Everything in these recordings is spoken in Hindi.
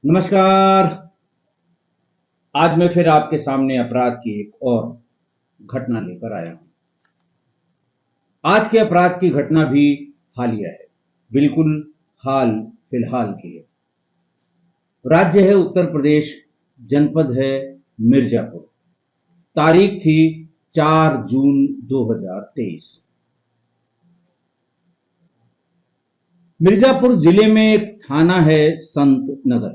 नमस्कार। आज मैं फिर आपके सामने अपराध की एक और घटना लेकर आया हूं। आज के अपराध की घटना भी हालिया है, बिल्कुल हाल फिलहाल की है। राज्य है उत्तर प्रदेश, जनपद है मिर्जापुर। तारीख थी 4 जून 2023। मिर्जापुर जिले में एक थाना है संत नगर।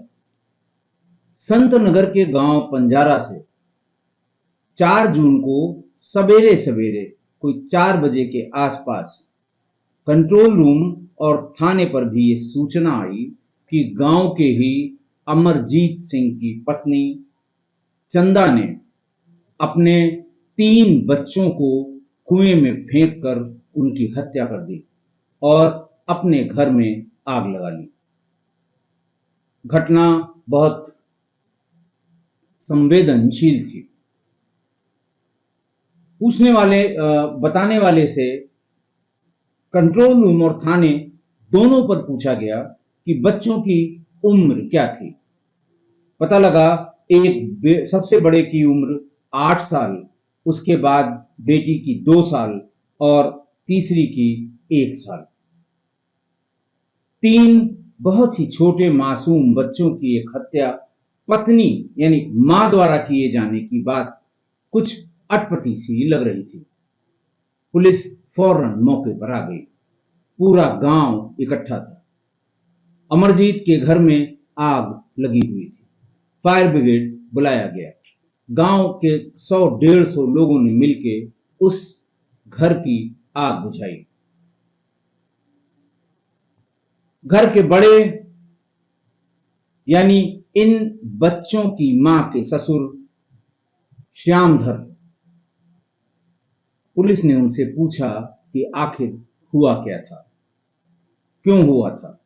संत नगर के गांव पंजारा से 4 जून को सवेरे सवेरे कोई 4 बजे के आसपास कंट्रोल रूम और थाने पर भी ये सूचना आई कि गांव के ही अमरजीत सिंह की पत्नी चंदा ने अपने 3 बच्चों को कुएं में फेंक कर उनकी हत्या कर दी और अपने घर में आग लगा ली। घटना बहुत संवेदनशील थी। बताने वाले से कंट्रोल रूम और थाने दोनों पर पूछा गया कि बच्चों की उम्र क्या थी। पता लगा एक सबसे बड़े की उम्र 8 साल, उसके बाद बेटी की 2 साल और तीसरी की 1 साल। 3 बहुत ही छोटे मासूम बच्चों की एक हत्या पत्नी यानी मां द्वारा किए जाने की बात कुछ अटपटी सी लग रही थी। पुलिस फौरन मौके पर आ गई। पूरा गांव इकट्ठा था। अमरजीत के घर में आग लगी हुई थी। फायर ब्रिगेड बुलाया गया। गांव के 100-150 लोगों ने मिलकर उस घर की आग बुझाई। घर के बड़े यानी इन बच्चों की मां के ससुर श्यामधर, पुलिस ने उनसे पूछा कि आखिर हुआ क्या था, क्यों हुआ था।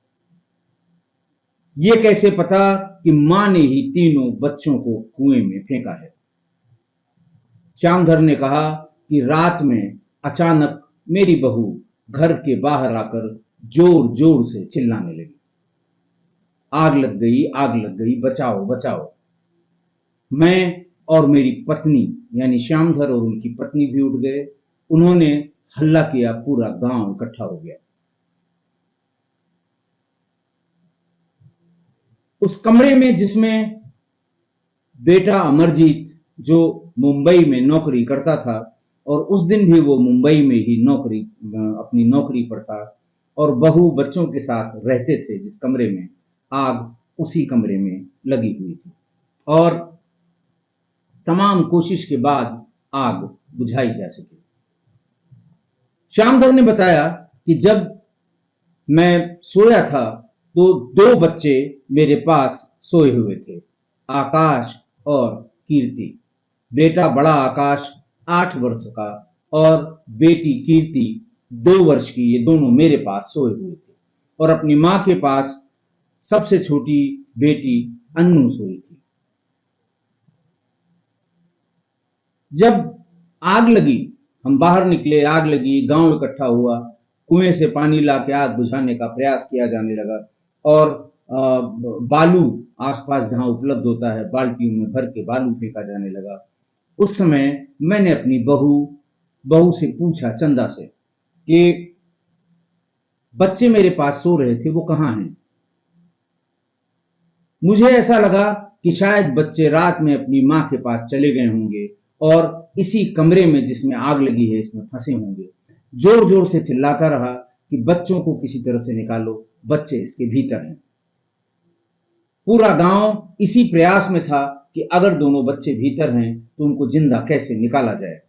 ये कैसे पता कि मां ने ही तीनों बच्चों को कुएं में फेंका है। श्यामधर ने कहा कि रात में अचानक मेरी बहू घर के बाहर आकर जोर जोर से चिल्लाने लगी, आग लग गई, आग लग गई, बचाओ बचाओ। मैं और मेरी पत्नी यानी श्यामधर और उनकी पत्नी भी उठ गए। उन्होंने हल्ला किया, पूरा गांव इकट्ठा हो गया। उस कमरे में जिसमें बेटा अमरजीत जो मुंबई में नौकरी करता था और उस दिन भी वो मुंबई में ही अपनी नौकरी पर था और बहू बच्चों के साथ रहते थे, जिस कमरे में आग उसी कमरे में लगी हुई थी और तमाम कोशिश के बाद आग बुझाई जा सकी। श्यामधर ने बताया कि जब मैं सोया था तो 2 बच्चे मेरे पास सोए हुए थे, आकाश और कीर्ति। बेटा बड़ा आकाश 8 वर्ष का और बेटी कीर्ति 2 वर्ष की, ये दोनों मेरे पास सोए हुए थे और अपनी मां के पास सबसे छोटी बेटी अन्नू सोई थी। जब आग लगी, हम बाहर निकले, आग लगी, गांव इकट्ठा हुआ, कुएं से पानी लाके आग बुझाने का प्रयास किया जाने लगा और बालू आसपास जहां उपलब्ध होता है बाल्टियों में भर के बालू फेंका जाने लगा। उस समय मैंने अपनी बहू से पूछा, चंदा से, कि बच्चे मेरे पास सो रहे थे, वो कहाँ हैं। मुझे ऐसा लगा कि शायद बच्चे रात में अपनी मां के पास चले गए होंगे और इसी कमरे में जिसमें आग लगी है इसमें फंसे होंगे। जोर जोर से चिल्लाता रहा कि बच्चों को किसी तरह से निकालो, बच्चे इसके भीतर हैं। पूरा गांव इसी प्रयास में था कि अगर दोनों बच्चे भीतर हैं तो उनको जिंदा कैसे निकाला जाए।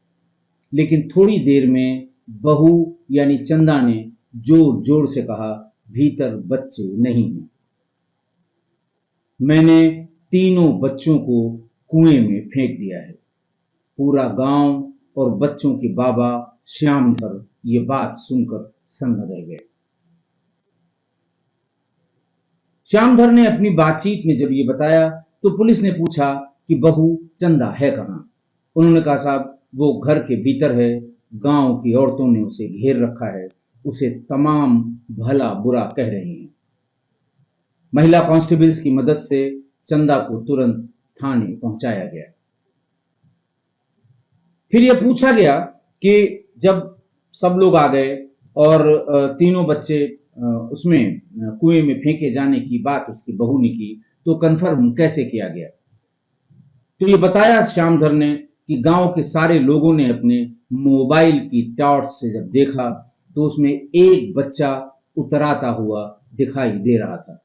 लेकिन थोड़ी देर में बहू यानी चंदा ने जोर जोर से कहा, भीतर बच्चे नहीं हैं। मैंने तीनों बच्चों को कुएं में फेंक दिया है। पूरा गांव और बच्चों के बाबा श्यामधर ये बात सुनकर सन्न रह गए। श्यामधर ने अपनी बातचीत में जब ये बताया तो पुलिस ने पूछा कि बहू चंदा है कहां। उन्होंने कहा, साहब वो घर के भीतर है, गांव की औरतों ने उसे घेर रखा है, उसे तमाम भला बुरा कह रही हैं। महिला कांस्टेबल्स की मदद से चंदा को तुरंत थाने पहुंचाया गया। फिर यह पूछा गया कि जब सब लोग आ गए और तीनों बच्चे उसमें कुएं में फेंके जाने की बात उसकी बहू ने की, तो कन्फर्म कैसे किया गया? तो ये बताया श्यामधर ने कि गांव के सारे लोगों ने अपने मोबाइल की टॉर्च से जब देखा तो उसमें एक बच्चा उतराता हुआ दिखाई दे रहा था।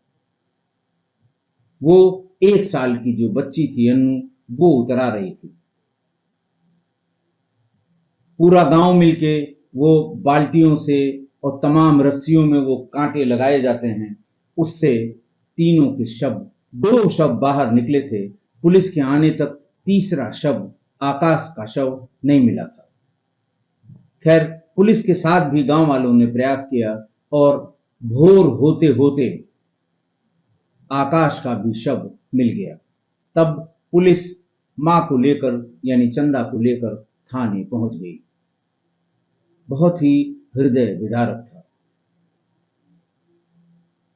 वो 1 साल की जो बच्ची थी अन्नू, वो उतरा रही थी। पूरा गांव मिलके वो बाल्टियों से और तमाम रस्सियों में वो कांटे लगाए जाते हैं, उससे तीनों के शव, 2 शव बाहर निकले थे। पुलिस के आने तक तीसरा शव, आकाश का शव, नहीं मिला था। खैर, पुलिस के साथ भी गांव वालों ने प्रयास किया और भोर होते होते आकाश का भी शव मिल गया। तब पुलिस मां को लेकर यानी चंदा को लेकर थाने पहुंच गई। बहुत ही हृदय विदारक था,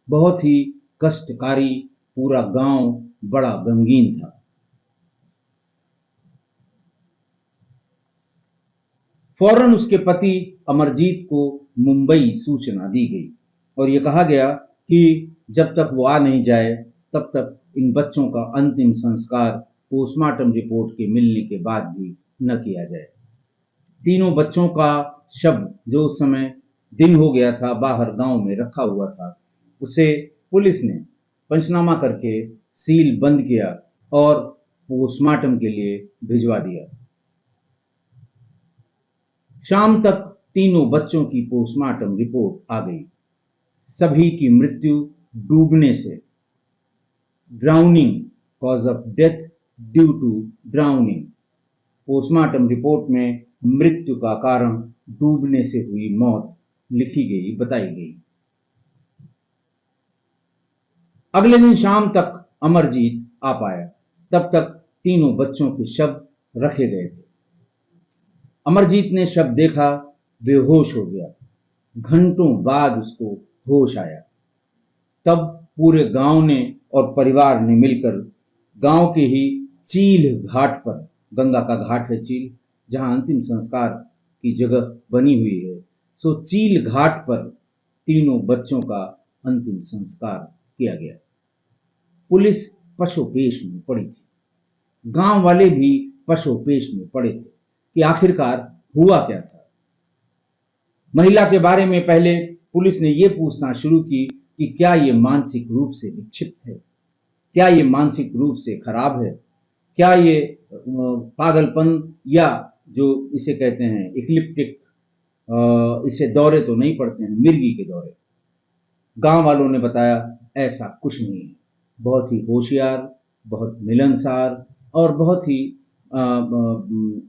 बहुत ही कष्टकारी। पूरा गांव बड़ा गमगीन था। फौरन उसके पति अमरजीत को मुंबई सूचना दी गई और यह कहा गया कि जब तक वो आ नहीं जाए तब तक इन बच्चों का अंतिम संस्कार पोस्टमार्टम रिपोर्ट के मिलने के बाद भी न किया जाए। तीनों बच्चों का शव, जो उस समय दिन हो गया था, बाहर गांव में रखा हुआ था, उसे पुलिस ने पंचनामा करके सील बंद किया और पोस्टमार्टम के लिए भिजवा दिया। शाम तक तीनों बच्चों की पोस्टमार्टम रिपोर्ट आ गई। सभी की मृत्यु डूबने से, drowning, cause of death due to drowning. Postmortem report में मृत्यु का कारण डूबने से हुई मौत लिखी गई, बताई गई। अगले दिन शाम तक अमरजीत आ पाया। तब तक तीनों बच्चों के शव रखे गए थे। अमरजीत ने शव देखा, बेहोश हो गया। घंटों बाद उसको होश आया। तब पूरे गांव ने और परिवार ने मिलकर गांव के ही चील घाट पर, गंगा का घाट है चील, जहां अंतिम संस्कार की जगह बनी हुई है, सो चील घाट पर तीनों बच्चों का अंतिम संस्कार किया गया। पुलिस पशोपेश में पड़ी थी, गांव वाले भी पशोपेश में पड़े थे कि आखिरकार हुआ क्या था। महिला के बारे में पहले पुलिस ने यह पूछना शुरू की कि क्या ये मानसिक रूप से विक्षिप्त है, क्या ये मानसिक रूप से खराब है, क्या ये पागलपन या जो इसे कहते हैं इक्लिप्टिक, इसे दौरे तो नहीं पड़ते हैं, मिर्गी के दौरे। गांव वालों ने बताया ऐसा कुछ नहीं है, बहुत ही होशियार, बहुत मिलनसार और बहुत ही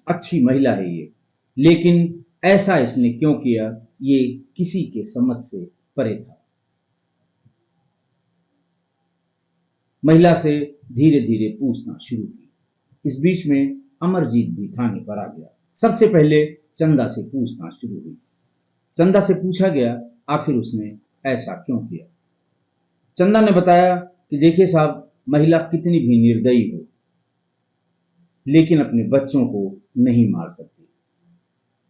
अच्छी महिला है ये, लेकिन ऐसा इसने क्यों किया, ये किसी के समझ से परे था। महिला से धीरे धीरे पूछना शुरू की। इस बीच में अमरजीत भी थाने पर आ गया। सबसे पहले चंदा से पूछना शुरू हुई। चंदा से पूछा गया आखिर उसने ऐसा क्यों किया। चंदा ने बताया कि देखिए साहब, महिला कितनी भी निर्दयी हो लेकिन अपने बच्चों को नहीं मार सकती,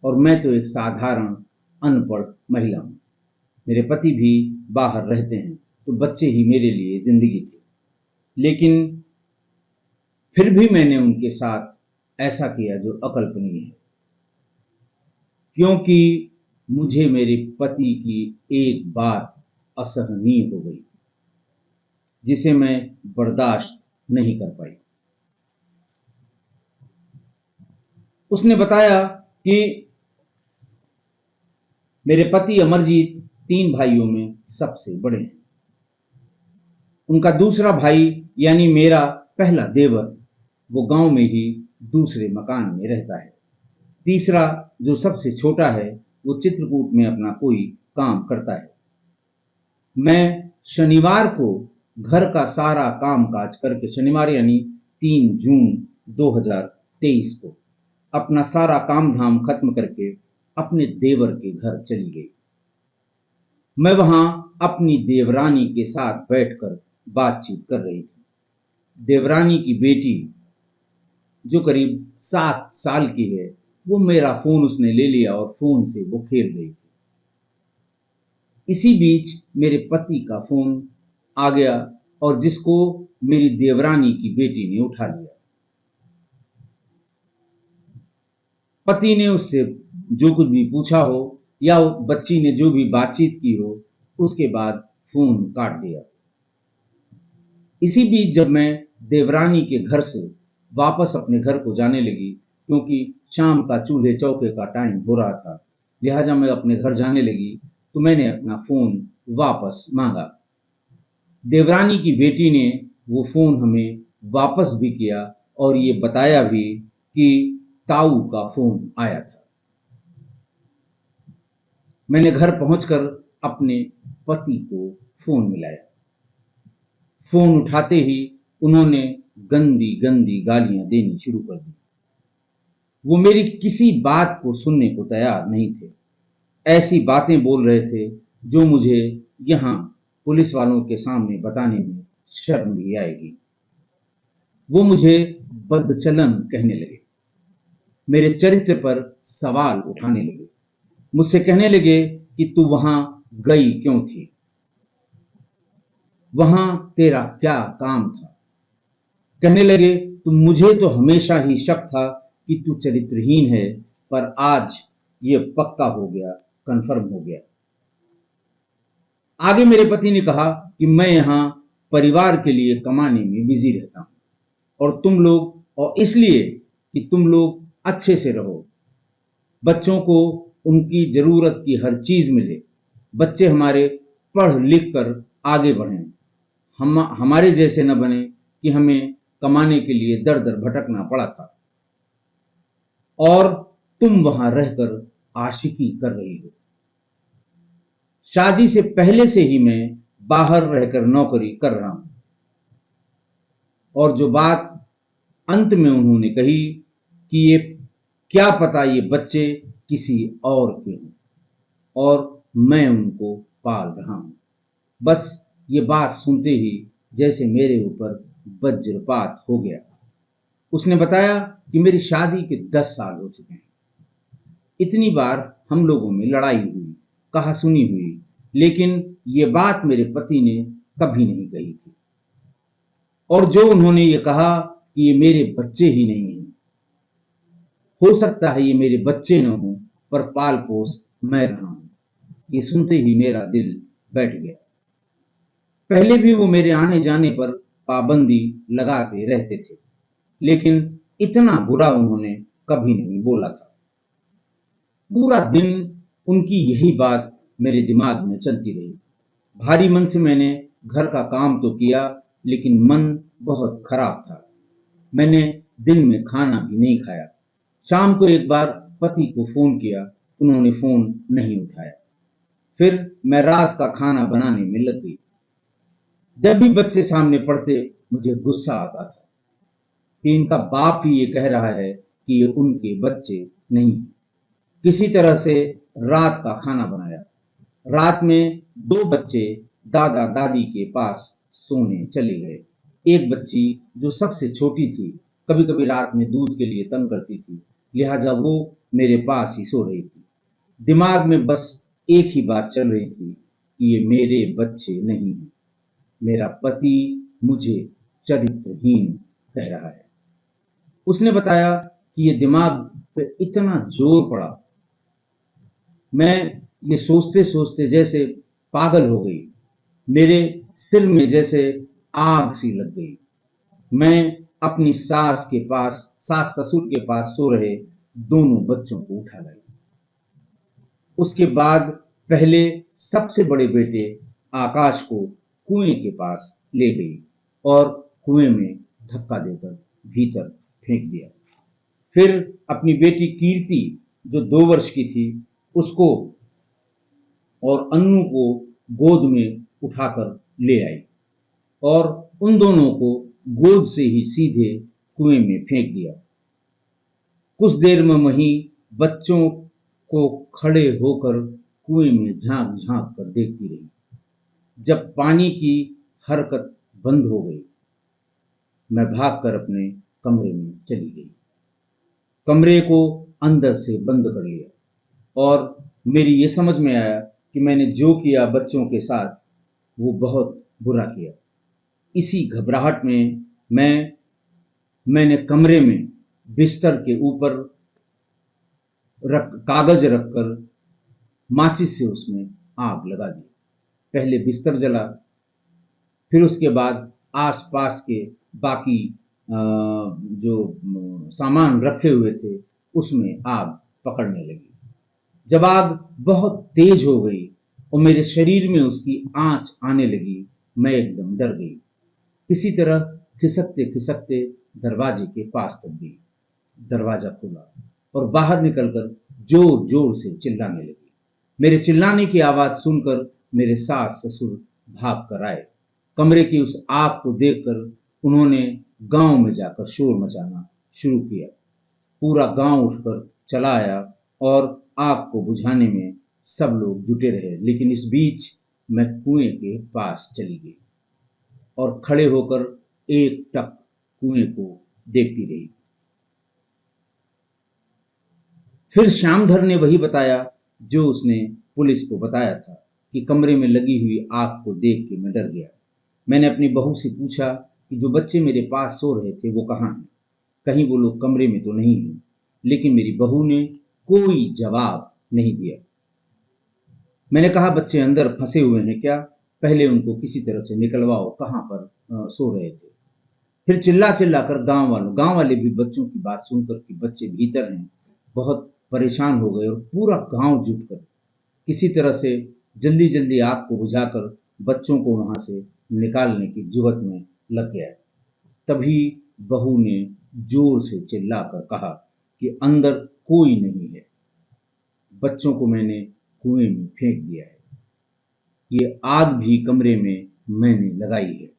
और मैं तो एक साधारण अनपढ़ महिला हूं। मेरे पति भी बाहर रहते हैं, तो बच्चे ही मेरे लिए जिंदगी थी, लेकिन फिर भी मैंने उनके साथ ऐसा किया जो अकल्पनीय है, क्योंकि मुझे मेरे पति की एक बात असहनीय हो गई जिसे मैं बर्दाश्त नहीं कर पाई। उसने बताया कि मेरे पति अमरजीत 3 भाइयों में सबसे बड़े हैं। उनका दूसरा भाई यानी मेरा पहला देवर, वो गांव में ही दूसरे मकान में रहता है। तीसरा जो सबसे छोटा है वो चित्रकूट में अपना कोई काम करता है। मैं शनिवार को घर का सारा काम काज करके, शनिवार यानी 3 जून 2023 को अपना सारा काम धाम खत्म करके अपने देवर के घर चली गई। मैं वहां अपनी देवरानी के साथ बैठकर बातचीत कर रही थी। देवरानी की बेटी जो करीब 7 साल की है, वो मेरा फ़ोन उसने ले लिया और फ़ोन से वो खेल रही थी। इसी बीच मेरे पति का फ़ोन आ गया और जिसको मेरी देवरानी की बेटी ने उठा लिया। पति ने उससे जो कुछ भी पूछा हो या बच्ची ने जो भी बातचीत की हो, उसके बाद फ़ोन काट दिया। इसी बीच जब मैं देवरानी के घर से वापस अपने घर को जाने लगी, क्योंकि शाम का चूल्हे चौके का टाइम हो रहा था, लिहाजा मैं अपने घर जाने लगी, तो मैंने अपना फ़ोन वापस मांगा। देवरानी की बेटी ने वो फ़ोन हमें वापस भी किया और ये बताया भी कि ताऊ का फ़ोन आया था। मैंने घर पहुंचकर अपने पति को फ़ोन मिलाया। फ़ोन उठाते ही उन्होंने गंदी गंदी गालियां देनी शुरू कर दी। वो मेरी किसी बात को सुनने को तैयार नहीं थे। ऐसी बातें बोल रहे थे जो मुझे यहाँ पुलिस वालों के सामने बताने में शर्म भी आएगी। वो मुझे बदचलन कहने लगे, मेरे चरित्र पर सवाल उठाने लगे, मुझसे कहने लगे कि तू वहां गई क्यों थी, वहां तेरा क्या काम था। कहने लगे तो मुझे तो हमेशा ही शक था कि तू चरित्रहीन है, पर आज ये पक्का हो गया, कन्फर्म हो गया। आगे मेरे पति ने कहा कि मैं यहाँ परिवार के लिए कमाने में बिजी रहता हूँ और तुम लोग, और इसलिए कि तुम लोग अच्छे से रहो, बच्चों को उनकी जरूरत की हर चीज मिले, बच्चे हमारे पढ़ लिख कर आगे बढ़ें, हम हमारे जैसे न बने कि हमें कमाने के लिए दर दर भटकना पड़ा था और तुम वहां रहकर आशिकी कर रही हो। शादी से पहले से ही मैं बाहर रहकर नौकरी कर रहा हूं। और जो बात अंत में उन्होंने कही कि ये क्या पता ये बच्चे किसी और के हों और मैं उनको पाल रहा हूं। बस ये बात सुनते ही जैसे मेरे ऊपर वज्रपात हो गया। उसने बताया कि मेरी शादी के 10 साल हो चुके हैं। इतनी बार हम लोगों में लड़ाई हुई, कहा सुनी हुई, लेकिन ये बात मेरे पति ने कभी नहीं कही थी। और जो उन्होंने ये कहा कि ये मेरे बच्चे ही नहीं हैं, हो सकता है ये मेरे बच्चे न हों, पर पाल पोस मैं रहा हूं, ये सुनते ही मेरा दिल बैठ गया। पहले भी वो मेरे आने जाने पर पाबंदी लगाते रहते थे, लेकिन इतना बुरा उन्होंने कभी नहीं बोला था। पूरा दिन उनकी यही बात मेरे दिमाग में चलती रही। भारी मन से मैंने घर का काम तो किया, लेकिन मन बहुत खराब था। मैंने दिन में खाना भी नहीं खाया। शाम को एक बार पति को फोन किया, उन्होंने फोन नहीं उठाया। फिर मैं रात का खाना बनाने में लग गई। जब भी बच्चे सामने पड़ते मुझे गुस्सा आता था कि इनका बाप ही ये कह रहा है कि ये उनके बच्चे नहीं। किसी तरह से रात का खाना बनाया। रात में 2 बच्चे दादा दादी के पास सोने चले गए। एक बच्ची जो सबसे छोटी थी, कभी कभी रात में दूध के लिए तंग करती थी, लिहाजा वो मेरे पास ही सो रही थी। दिमाग में बस एक ही बात चल रही थी कि ये मेरे बच्चे नहीं हैं, मेरा पति मुझे चरित्रहीन कह रहा है। उसने बताया कि ये दिमाग पे इतना जोर पड़ा, मैं ये सोचते सोचते जैसे पागल हो गई। मेरे सिर में जैसे आग सी लग गई। मैं अपनी सास ससुर के पास सो रहे दोनों बच्चों को उठा लाई। उसके बाद पहले सबसे बड़े बेटे आकाश को कुएं के पास ले गई और कुएं में धक्का देकर भीतर फेंक दिया। फिर अपनी बेटी कीर्ति जो 2 वर्ष की थी, उसको और अन्नू को गोद में उठाकर ले आई और उन दोनों को गोद से ही सीधे कुएं में फेंक दिया। कुछ देर में वहीं बच्चों को खड़े होकर कुएं में झांक झांक कर देखती रही। जब पानी की हरकत बंद हो गई मैं भागकर अपने कमरे में चली गई। कमरे को अंदर से बंद कर लिया और मेरी ये समझ में आया कि मैंने जो किया बच्चों के साथ वो बहुत बुरा किया। इसी घबराहट में मैंने कमरे में बिस्तर के ऊपर कागज रखकर माचिस से उसमें आग लगा दी। पहले बिस्तर जला, फिर उसके बाद आसपास के बाकी जो सामान रखे हुए थे उसमें आग पकड़ने लगी। जब आग बहुत तेज हो गई और मेरे शरीर में उसकी आंच आने लगी, मैं एकदम डर गई। किसी तरह खिसकते खिसकते दरवाजे के पास तक गई। दरवाजा खुला और बाहर निकलकर जोर जोर से चिल्लाने लगी। मेरे चिल्लाने की आवाज सुनकर मेरे सास ससुर भाग कर आए। कमरे की उस आग को देखकर उन्होंने गांव में जाकर शोर मचाना शुरू किया। पूरा गांव उठकर चला आया और आग को बुझाने में सब लोग जुटे रहे, लेकिन इस बीच मैं कुएं के पास चली गई और खड़े होकर एक टक कुएं को देखती रही। फिर श्यामधर ने वही बताया जो उसने पुलिस को बताया था कि कमरे में लगी हुई आग को देख के मैं डर गया। मैंने अपनी बहू से पूछा कि जो बच्चे मेरे पास सो रहे थे वो कहाँ हैं? कहीं वो लोग कमरे में तो नहीं हैं? लेकिन मेरी बहू ने कोई जवाब नहीं दिया। मैंने कहा, बच्चे अंदर फंसे हुए हैं क्या? पहले उनको किसी तरह से निकलवाओ, कहाँ पर सो रहे थे। फिर चिल्ला चिल्ला कर गांव वाले भी बच्चों की बात सुनकर कि बच्चे भीतर हैं, बहुत परेशान हो गए और पूरा गांव जुटकर किसी तरह से जल्दी जल्दी आग को बुझाकर बच्चों को वहां से निकालने की जुहद में लग गया। तभी बहू ने जोर से चिल्लाकर कहा कि अंदर कोई नहीं है, बच्चों को मैंने कुएं में फेंक दिया है, ये आग भी कमरे में मैंने लगाई है।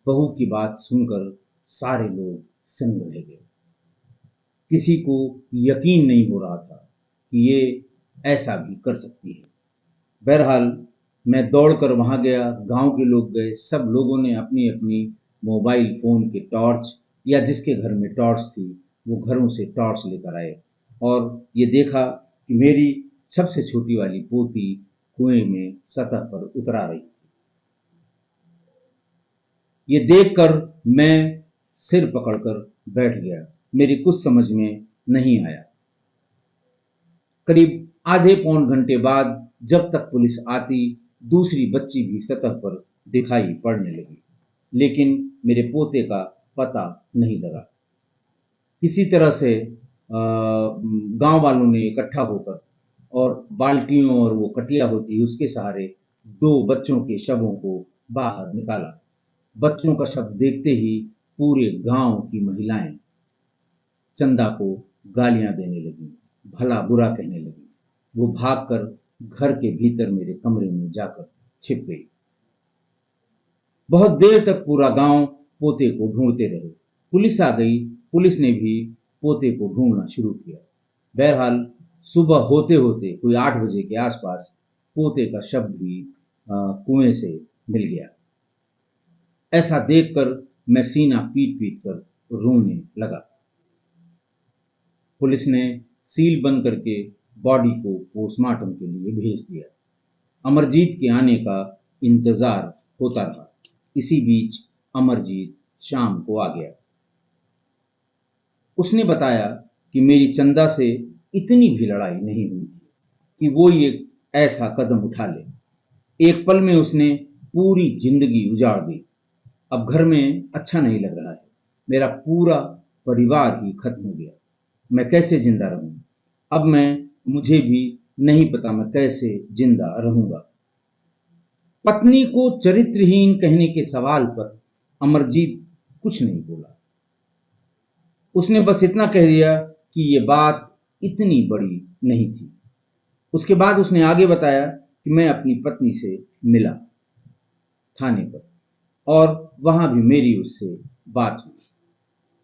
बहू की बात सुनकर सारे लोग सन्न रह गए। किसी को यकीन नहीं हो रहा था कि ये ऐसा भी कर सकती है। बहरहाल मैं दौड़कर वहां गया, गांव के लोग गए, सब लोगों ने अपनी अपनी मोबाइल फोन के टॉर्च या जिसके घर में टॉर्च थी वो घरों से टॉर्च लेकर आए और ये देखा कि मेरी सबसे छोटी वाली पोती कुएं में सतह पर उतरा रही। ये देखकर मैं सिर पकड़कर बैठ गया। मेरी कुछ समझ में नहीं आया। करीब आधे पौन घंटे बाद जब तक पुलिस आती, दूसरी बच्ची भी सतह पर दिखाई पड़ने लगी, लेकिन मेरे पोते का पता नहीं लगा। किसी तरह से गांव वालों ने इकट्ठा होकर और बाल्टियों और वो कटिया होती उसके सहारे दो बच्चों के शवों को बाहर निकाला। बच्चों का शव देखते ही पूरे गांव की महिलाएं चंदा को गालियां देने लगी, भला बुरा कहने लगी। वो भागकर घर के भीतर मेरे कमरे में जाकर छिप गई। बहुत देर तक पूरा गांव पोते को ढूंढते रहे। पुलिस आ गई, पुलिस ने भी पोते को ढूंढना शुरू किया। बहरहाल सुबह होते होते कोई 8 बजे के आसपास पोते का शव भी कुएं से मिल गया। ऐसा देखकर मैं सीना पीट पीट कर रोने लगा। पुलिस ने सील बंद करके बॉडी को पोस्टमार्टम के लिए भेज दिया। अमरजीत के आने का इंतजार होता रहा। इसी बीच अमरजीत शाम को आ गया। उसने बताया कि मेरी चंदा से इतनी भी लड़ाई नहीं हुई थी कि वो ये ऐसा कदम उठा ले। एक पल में उसने पूरी जिंदगी उजाड़ दी। अब घर में अच्छा नहीं लग रहा है। मेरा पूरा परिवार ही खत्म हो गया। मैं कैसे जिंदा रहूं? अब मुझे भी नहीं पता मैं कैसे जिंदा रहूंगा। पत्नी को चरित्रहीन कहने के सवाल पर अमरजीत कुछ नहीं बोला। उसने बस इतना कह दिया कि ये बात इतनी बड़ी नहीं थी। उसके बाद उसने आगे बताया कि मैं अपनी पत्नी से मिला थाने पर और वहां भी मेरी उससे बात हुई।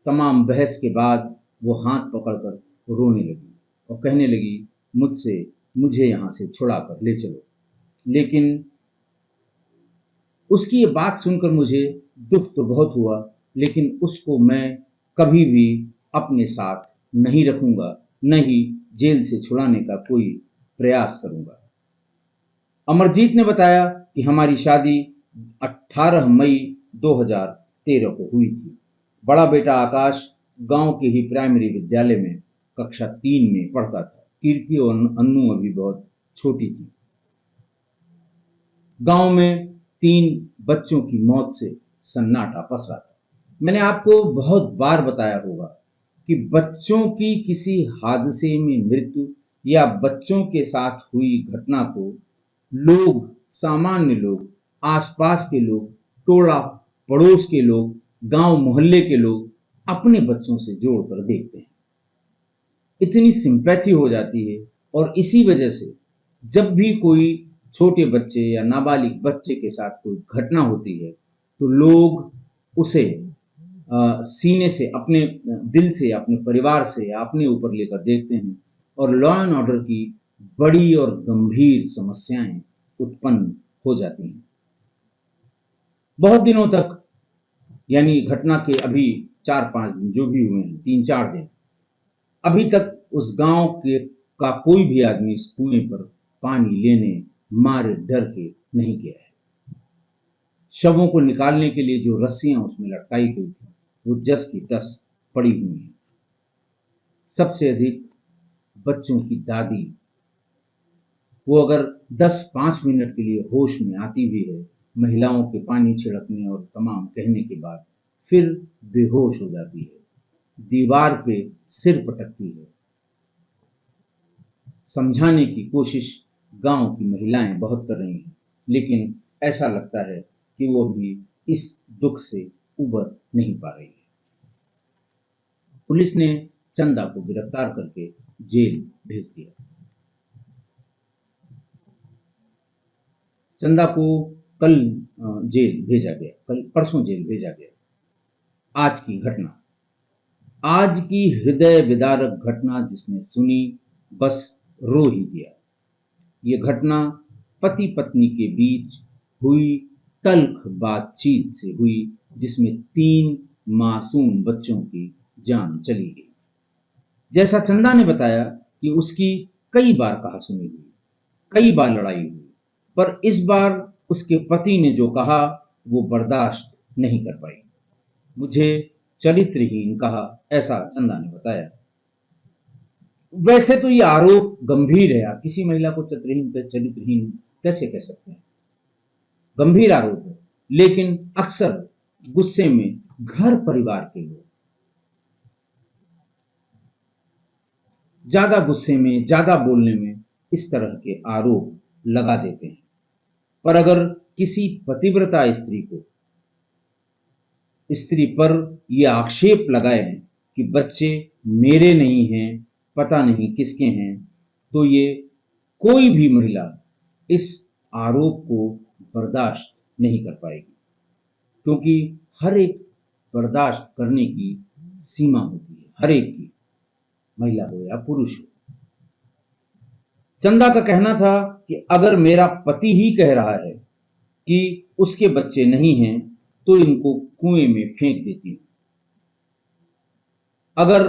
तमाम बहस के बाद वो हाथ पकड़कर रोने लगी और कहने लगी, मुझे यहां से छुड़ा कर ले चलो। लेकिन उसकी ये बात सुनकर मुझे दुख तो बहुत हुआ, लेकिन उसको मैं कभी भी अपने साथ नहीं रखूंगा, न ही जेल से छुड़ाने का कोई प्रयास करूंगा। अमरजीत ने बताया कि हमारी शादी 18 मई 2013 को हुई थी। बड़ा बेटा आकाश गांव के ही प्राइमरी विद्यालय में कक्षा 3 में पढ़ता था। कीर्ति और अन्नू अभी बहुत छोटी थी। गांव में 3 बच्चों की मौत से सन्नाटा पसरा था। मैंने आपको बहुत बार बताया होगा कि बच्चों की किसी हादसे में मृत्यु या बच्चों के साथ हुई घटना को लोग, सामान्य लोग, आसपास के लोग, टोला पड़ोस के लोग, गांव मोहल्ले के लोग अपने बच्चों से जोड़कर देखते हैं। इतनी सिंपैथी हो जाती है और इसी वजह से जब भी कोई छोटे बच्चे या नाबालिग बच्चे के साथ कोई घटना होती है तो लोग उसे सीने से, अपने दिल से, अपने परिवार से या अपने ऊपर लेकर देखते हैं और लॉ एंड ऑर्डर की बड़ी और गंभीर समस्याएं उत्पन्न हो जाती हैं। बहुत दिनों तक, यानी घटना के अभी 4-5 दिन जो भी हुए हैं, 3-4 दिन, अभी तक उस गांव के का कोई भी आदमी इस कुएं पर पानी लेने मारे डर के नहीं गया है। शवों को निकालने के लिए जो रस्सियां उसमें लटकाई गई थी वो जस की तस पड़ी हुई हैं। सबसे अधिक बच्चों की दादी, वो अगर 10-5 मिनट के लिए होश में आती भी है, महिलाओं के पानी छिड़कने और तमाम कहने के बाद फिर बेहोश हो जाती है, दीवार पे सिर पटकती है। समझाने की कोशिश गांव की महिलाएं बहुत कर रही हैं, लेकिन ऐसा लगता है कि वो भी इस दुख से उबर नहीं पा रही है। पुलिस ने चंदा को गिरफ्तार करके जेल भेज दिया। चंदा को कल जेल भेजा गया, कल परसों जेल भेजा गया। आज की घटना, आज की हृदय विदारक घटना जिसने सुनी बस रो ही दिया। ये घटना पति पत्नी के बीच हुई तल्ख बातचीत से हुई, जिसमें 3 मासूम बच्चों की जान चली गई। जैसा चंदा ने बताया कि उसकी कई बार कहासुनी हुई, कई बार लड़ाई हुई, पर इस बार उसके पति ने जो कहा वो बर्दाश्त नहीं कर पाई। मुझे चरित्रहीन कहा, ऐसा चंदा ने बताया। वैसे तो ये आरोप गंभीर है, आप किसी महिला को चरित्रहीन कैसे कह सकते हैं? गंभीर आरोप है, लेकिन अक्सर गुस्से में घर परिवार के लोग ज्यादा गुस्से में, ज्यादा बोलने में इस तरह के आरोप लगा देते हैं। पर अगर किसी पतिव्रता स्त्री पर यह आक्षेप लगाए कि बच्चे मेरे नहीं हैं, पता नहीं किसके हैं, तो ये कोई भी महिला इस आरोप को बर्दाश्त नहीं कर पाएगी, क्योंकि हर एक बर्दाश्त करने की सीमा होती है, हर एक की, महिला हो या पुरुष हो। चंदा का कहना था कि अगर मेरा पति ही कह रहा है कि उसके बच्चे नहीं हैं तो इनको कुएं में फेंक देती हूं। अगर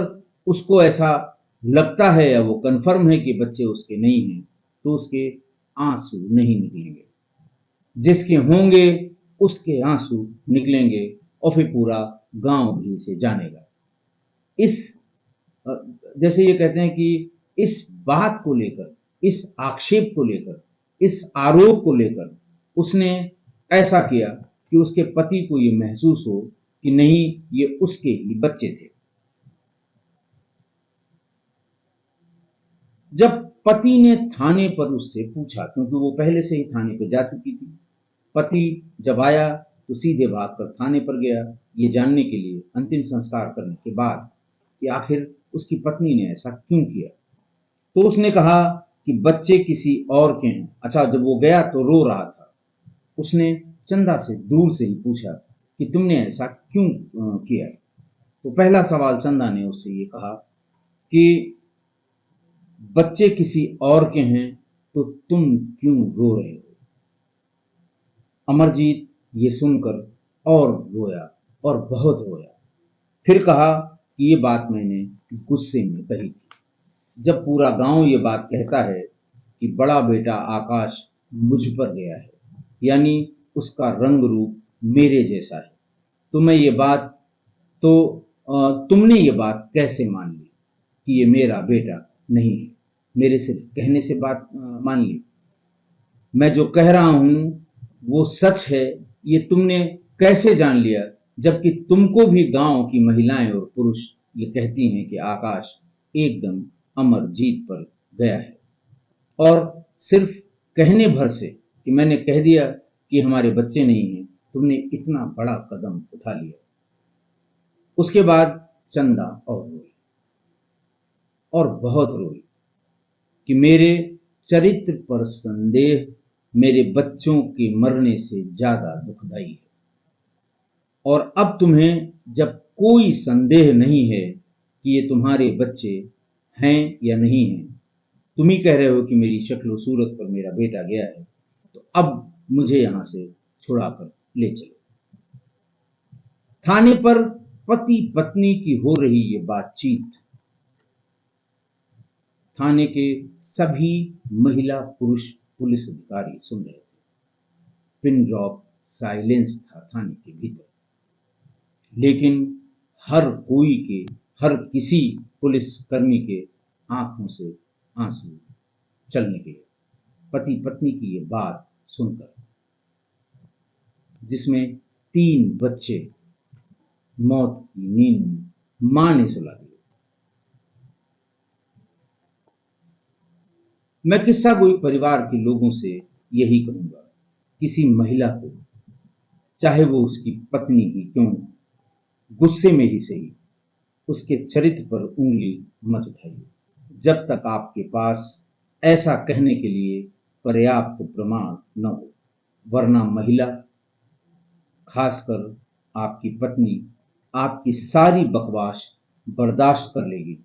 उसको ऐसा लगता है या वो कंफर्म है कि बच्चे उसके नहीं हैं तो उसके आंसू नहीं निकलेंगे, जिसके होंगे उसके आंसू निकलेंगे और फिर पूरा गांव भी इसे जानेगा। इस जैसे ये कहते हैं कि इस बात को लेकर, इस आक्षेप को लेकर, इस आरोप को लेकर उसने ऐसा किया कि उसके पति को ये महसूस हो कि नहीं, ये उसके ही बच्चे थे। जब पति ने थाने पर उससे पूछा, क्योंकि वो पहले से ही थाने पर जा चुकी थी, पति जब आया तो सीधे भागकर थाने पर गया ये जानने के लिए, अंतिम संस्कार करने के बाद, कि आखिर उसकी पत्नी ने ऐसा क्यों किया। तो उसने कहा कि बच्चे किसी और के हैं। अच्छा, जब वो गया तो रो रहा था। उसने चंदा से दूर से ही पूछा कि तुमने ऐसा क्यों किया। तो पहला सवाल चंदा ने उससे ये कहा कि बच्चे किसी और के हैं तो तुम क्यों रो रहे हो। अमरजीत ये सुनकर और रोया और बहुत रोया। फिर कहा कि ये बात मैंने गुस्से में कही थी। जब पूरा गांव ये बात कहता है कि बड़ा बेटा आकाश मुझ पर गया है, यानी उसका रंग रूप मेरे जैसा है, तो मैं ये बात तो तुमने ये बात कैसे मान ली कि ये मेरा बेटा नहीं है? मेरे सिर्फ कहने से बात मान ली? मैं जो कह रहा हूं वो सच है, ये तुमने कैसे जान लिया, जबकि तुमको भी गांव की महिलाएं और पुरुष ये कहती हैं कि आकाश एकदम अमर जीत पर गया है। और सिर्फ कहने भर से कि मैंने कह दिया कि हमारे बच्चे नहीं हैं, तुमने इतना बड़ा कदम उठा लिया। उसके बाद चंदा और रोई, और बहुत रोई कि मेरे चरित्र पर संदेह मेरे बच्चों के मरने से ज्यादा दुखदाई है। और अब तुम्हें जब कोई संदेह नहीं है कि ये तुम्हारे बच्चे हैं या नहीं हैं, तुम ही कह रहे हो कि मेरी शक्ल सूरत पर मेरा बेटा गया है, तो अब मुझे यहां से छुड़ाकर ले चलो। थाने पर पति पत्नी की हो रही ये बातचीत थाने के सभी महिला पुरुष पुलिस अधिकारी सुन रहे थे। पिन ड्रॉप साइलेंस था थाने के भीतर, लेकिन हर किसी पुलिस कर्मी के आंखों से आंसू चलने के पति पत्नी की ये बात सुनकर, जिसमें 3 बच्चे मौत की नींद में मां ने सुला दिए। मैं किस्सा गोई परिवार के लोगों से यही कहूंगा, किसी महिला को, चाहे वो उसकी पत्नी ही क्यों, गुस्से में ही सही, उसके चरित्र पर उंगली मत उठाइए जब तक आपके पास ऐसा कहने के लिए पर्याप्त प्रमाण न हो। वरना महिला, खासकर आपकी पत्नी, आपकी सारी बकवास बर्दाश्त कर लेगी।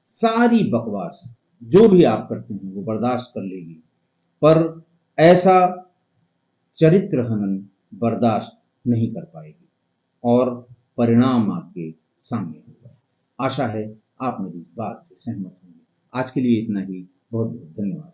सारी बकवास जो भी आप करते हैं वो बर्दाश्त कर लेगी, पर ऐसा चरित्र हनन बर्दाश्त नहीं कर पाएगी और परिणाम आपके सामने होगा। आशा है आप मेरी इस बात से सहमत होंगे। आज के लिए इतना ही। बहुत बहुत धन्यवाद।